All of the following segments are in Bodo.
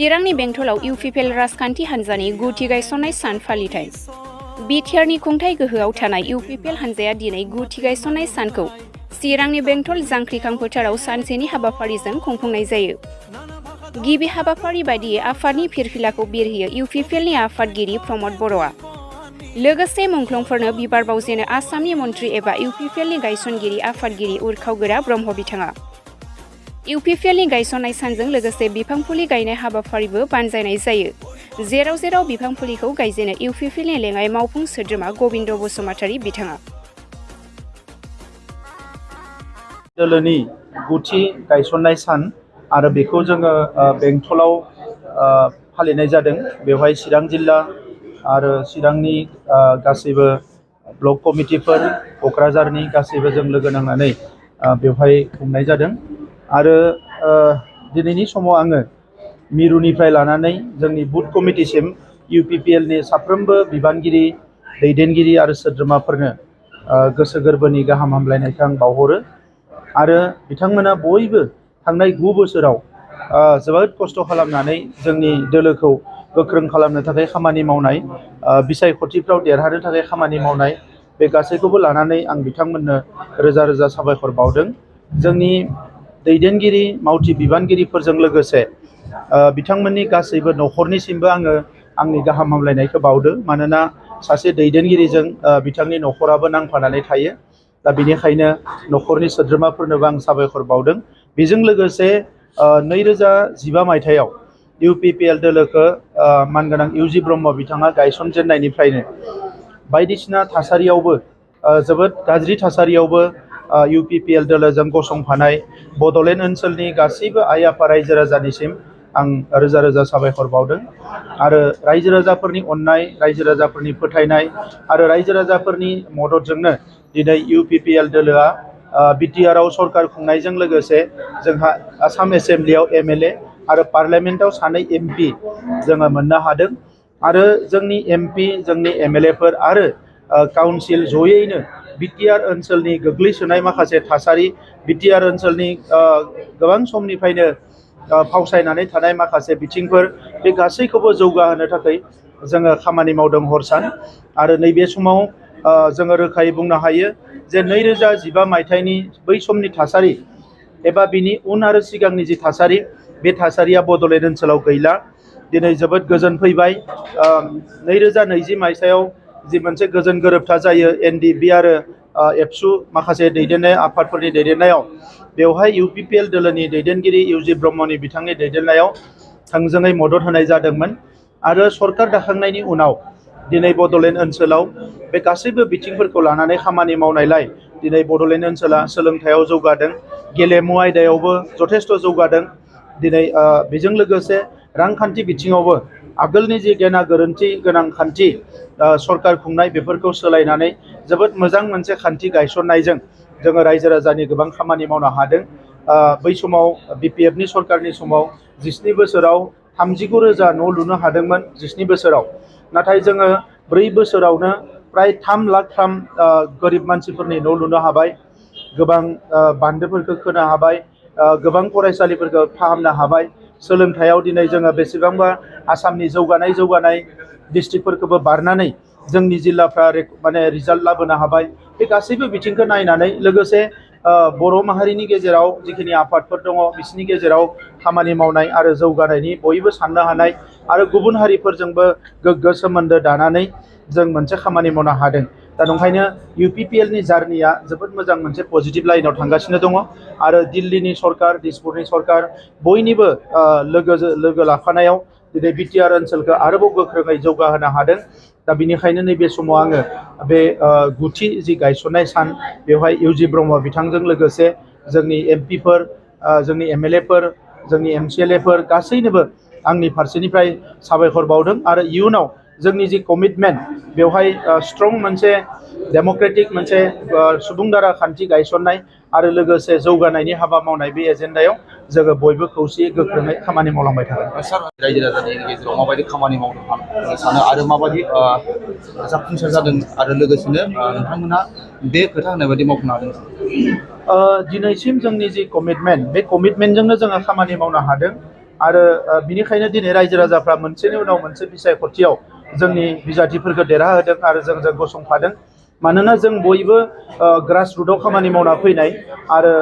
चिरांनि बेंटलाव इउपिपिएल राजखान्थि हान्जानि गुथि गायसननाय सान फालिथाय। बिटिआरनि खुंथाय गोहोआव थानाय इउपिपिएल हान्जाया दिनै गुथि गायसननाय सानखौ चिरांनि बेंटल जांख्रिखां फोथाराव सानसेनि हाबाफारिजों खुंफुंनाय जायो। गिबि हाबाफारि बायदियै आफादनि फिरफिलाखौ बिरहोयो इउपिपिएलनि आफादगिरि प्रमद बर'आ। लोगोसे मुंख्लंफोरनो बिबार बावजेनो आसामनि मन्थ्रि एबा इउपिपिएलनि गायसनगिरि आफादगिरि उरखावगोरा ब्रह्म बिथाङा। इउपिपिएलनि गायसननाय सानजों लोगोसे बिफां फुलि गायनाय हाबाफारिबो बानजायनाय जायो, जेराव बिफां फुलिखौ गायजेनो इउपिपिएलनि लेङाइ मावफुं सोद्रोमा गबिन्द बसुमतारी बिथाङा। दोलोनि गुथि गायसननाय सान आरो बेखौ जोङो बेंटलाव फालिनाय जादों। बेवहाय चिरां जिल्ला आरो चिरांनि गासैबो ब्लक कमिटिफोर, क'क्राझारनि गासैबो जों लोगो नांनानै बेवहाय खुंनाय जादों। आरो दिनैनि समाव आङो मिरुनिफ्राय लानानै जोंनि बुथ कमिटिसिम इउपिपिएलनि साफ्रोमबो बिबानगिरि, दैदेनगिरि आरो सोद्रोमाफोरनो गोसो गोरबोनि गाहाम हामलायनायखौ आं बावहरो। आरो बिथांमोना बयबो थांनाय 9 बोसोराव जोबोद खस्थ' खालामनानै जोंनि दोलोखौ गोख्रों खालामनो थाखाय खामानि मावनाय, बिसायख'थिफ्राव देरहानो थाखाय खामानि मावनाय, बे गासैखौबो लानानै आं बिथांमोननो रोजा रोजा साबायखर बावदों। जोंनि दैदेनगिरि मावथि बिबानगिरिफोरजों लोगोसे बिथांमोननि गासैबो न'खरनिसिमबो आङो आंनि गाहाम हामलायनायखौ बावदों। मानोना सासे दैदेनगिरिजों बिथांनि न'खराबो नांफानानै थायो। दा बेनिखायनो न'खरनि सोद्रोमाफोरनोबो आं साबायखर बावदों। बेजों लोगोसे 2015 मायथाइयाव इउपिपिएल दोलोखौ मानगोनां इउजि ब्रह्म बिथाङा गायसनजेननायनिफ्रायनो बायदिसिना थासारियावबो जोबोद गाज्रि थासारियावबो इउपिपिएल दोलोजों गसंफानाय बड'लेण्ड ओनसोलनि गासैबो आइ आफा रायजो राजानिसिम आं रोजा रोजा साबायखर बावदों। आरो रायजो राजाफोरनि अननाय, रायजो राजाफोरनि फोथायनाय आरो रायजो राजाफोरनि मददजोंनो दिनै इउपिपिएल दोलोआ बिटिआरआव सरकार खुंनायजों लोगोसे जोंहा आसाम एसेम्ब्लियाव एमएलए आरो पार्लियामेन्टआव 2 एमपि जोङो मोननो हादों। आरो जोंनि एमपि, जोंनि एमएलएफोर आरो काउन्सिल जयैनो बिटिआर ओनसोलनि गोग्लैसोनाय माखासे थासारि, बिटिआर ओनसोलनि गोबां समनिफ्रायनो फावसायनानै थानाय माखासे बिथिंफोर, बे गासैखौबो जौगाहोनो थाखाय जोङो खामानि मावदों हर सान। आरो नैबे समाव जोङो रोखायै बुंनो हायो जे 2015 मायथाइनि बै समनि थासारि एबा बिनि उन आरो सिगांनि जि थासारि, बे थासारिया बड'लेण्ड ओनसोलाव गैला। दिनै जोबोद गोजोन फैबाय। 2020 मायथाइयाव जि मोनसे गोजोन गोरोबथा जायो एनडिएफबि आरो एबसु माखासे दैदेननाय आफादफोरनि दैदेननायाव, बेवहाय इउपिपिएल दोलोनि दैदेनगिरि इउजि ब्रह्मनि बिथांनि दैदेननायाव थोंजोङै मदद होनाय जादोंमोन। आरो सरकार दाखांनायनि उनाव दिनै बड'लेण्ड ओनसोलाव बे गासैबो बिथिंफोरखौ लानानै खामानि मावनायलाय दिनै बड'लेण्ड ओनसोला सोलोंथायाव जौगादों, गेलेमु आयदायावबो जथेस्थ' जौगादों। दिनै बेजों लोगोसे रांखान्थि बिथिङावबो आगोलनि जि गेना गोरोन्थि गोनां खान्थि सरकार खुंनाय, बेफोरखौ सोलायनानै जोबोद मोजां मोनसे खान्थि गायसननायजों जोङो रायजो राजानि गोबां खामानि मावनो हादों। बै समाव बिपिएफनि सरकारनि समाव 17 बोसोराव 39,000 न' लुनो हादोंमोन 17 बोसोराव। नाथाय जोङो 4 बोसोरावनो प्राय 3 लाख गोरिब मानसिफोरनि न' लुनो हाबाय, गोबां बान्दोफोरखौ खोनो हाबाय, गोबां फरायसालिफोरखौ फाहामनो हाबाय। सोलोंथायाव दिनै जोङो बेसेबांबा आसामनि जौगानाय डिस्ट्रिक्टफोरखौबो बारनानै जोंनि जिल्लाफ्रा माने रिजाल्ट लाबोनो हाबाय। बे गासैबो बिथिंखौ नायनानै लोगोसे बर' माहारिनि गेजेराव जिखिनि आफादफोर दङ, बिसोरनि गेजेराव खामानि मावनाय आरो जौगानायनि बयबो साननो हानाय आरो गुबुन हारिफोरजोंबो गोग्गो सोमोन्दो दानानै जों मोनसे खामानि मावनो हादों। दा नंखायनो इउपिपिएलनि जार्निया जोबोद मोजां मोनसे पजिटिभ लाइनाव थांगासिनो दङ। आरो दिल्लीनि सरकार, दिसपुरनि सरकार बयनिबो लोगो लाफानायाव दिनै बिटिआर ओनसोलखौ आरोबाव गोख्रोङै जौगाहोनो हादों। दा बेनिखायनो नैबे समाव आङो बे गुथि जि गायसननाय सान, बेवहाय इउजि ब्रह्म बिथांजों लोगोसे जोंनि एमपिफोर, जोंनि एमएलएफोर, जोंनि एमसिएलएफोर गासैनोबो आंनि फारसेनिफ्राय साबायखर बावदों। आरो इयुनाव जोंनि जि कमिटमेन्ट, बेवहाय स्ट्रं मोनसे डेम'क्रेटिक मोनसे सुबुं दारा खान्थि गायसननाय आरो लोगोसे जौगानायनि हाबा मावनाय, बे एजेन्डायाव जोङो बयबो खौसेयै गोख्रोङै खामानि मावलांबाय थागोन। सार, रायजो राजानि गेजेराव माबायदि खामानि मावनो सानो आरो माबायदि जाफुंसार जादों आरो लोगोसेनो नोंथांमोना बे खोथा होनाय बायदि मावफुंनो हादों? दिनैसिम जोंनि जि कमिटमेन्ट, बे कमिटमेन्टजोंनो जोङो खामानि मावनो हादों। आरो बिनिखायनो दिनै रायजो राजाफ्रा मोनसेनि उनाव मोनसे बिसायख'थियाव जोंनि बिजाथिफोरखौ देरहाहोदों आरो जोंजों गसंफादों। मानोना जों बयबो ग्रास रुटआव खामानि मावना फैनाय आरो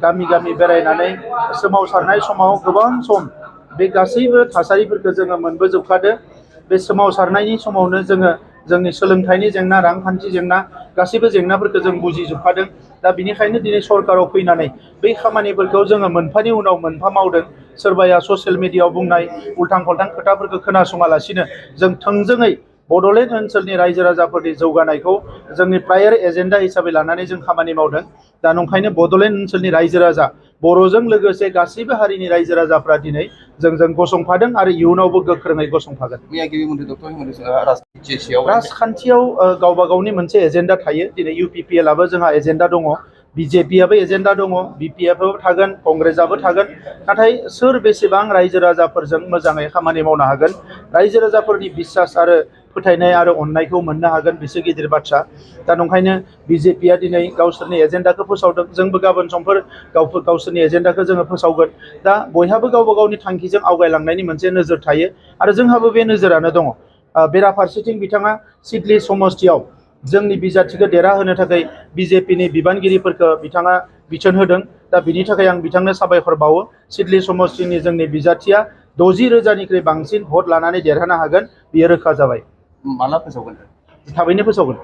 गामि गामि बेरायनानै सोमावसारनाय समाव गोबां सम बे गासैबो थासारिफोरखौ जोङो मोनबोजोबखादों। बे सोमावसारनायनि समावनो जोङो जोंनि सोलोंथाइनि जेंना, रांखान्थि जेंना, गासैबो जेंनाफोरखौ जों बुजिजोबखादों। दा बिनिखायनो दिनै सरकाराव फैनानै बै खामानिफोरखौ जोङो मोनफानि उनाव मोनफा मावदों। सोरबाया ससियेल मिडियाआव बुंनाय उल्थां फाल्थां खोथाफोरखौ खोनासङालासिनो जों थोंजोङै बड'लेण्ड ओनसोलनि रायजो राजाफोरनि जौगानायखौ जोंनि प्रायर एजेन्डा हिसाबै लानानै जों खामानि मावदों। दा नंखायनो बड'लेण्ड ओनसोलनि रायजो राजा बर'जों लोगोसे गासैबो हारिनि रायजो राजाफ्रा दिनै जोंजों गसंफादों आरो इयुनावबो गोख्रोङै गसंफागोन। राजखान्थियाव गावबा गावनि मोनसे एजेन्डा थायो। दिनै UPPLआबो जोंहा एजेन्डा दङ, BJPआबो एजेन्डा दङ, BPआबो थागोन, कंग्रेसआबो थागोन। नाथाय सोर बेसेबां रायजो राजाफोरजों मोजाङै खामानि मावनो हागोन, रायजो राजाफोरनि बिसास आरो फोथायनाय आरो अननायखौ मोननो हागोन, बिसो गिदिर बाथ्रा। दा नंखायनो BJPआ दिनै गावसोरनि एजेन्डाखौ फोसावदों, जोंबो गाबोन समफोर गावसोरनि एजेन्डाखौ जोङो फोसावगोन। दा बयहाबो गावबा गावनि थांखिजों आवगायलांनायनि मोनसे नोजोर थायो आरो जोंहाबो बे नोजोरानो दङ। बेराफारसेथिं बिथाङा सिडली समस्तियाव जोंनि बिजाथिखौ देरहाहोनो थाखाय BJPनि बिबानगिरिफोरखौ बिथाङा बिथोन होदों। दा बिनि थाखाय आं बिथांनो साबायखर बावो। सिडली समस्तिनि जोंनि बिजाथिया 60,000निख्रुइ बांसिन भट लानानै देरहानो हागोन, बियो रोखा जाबाय। माला फोसावगोन? थाबैनो फोसावगोन।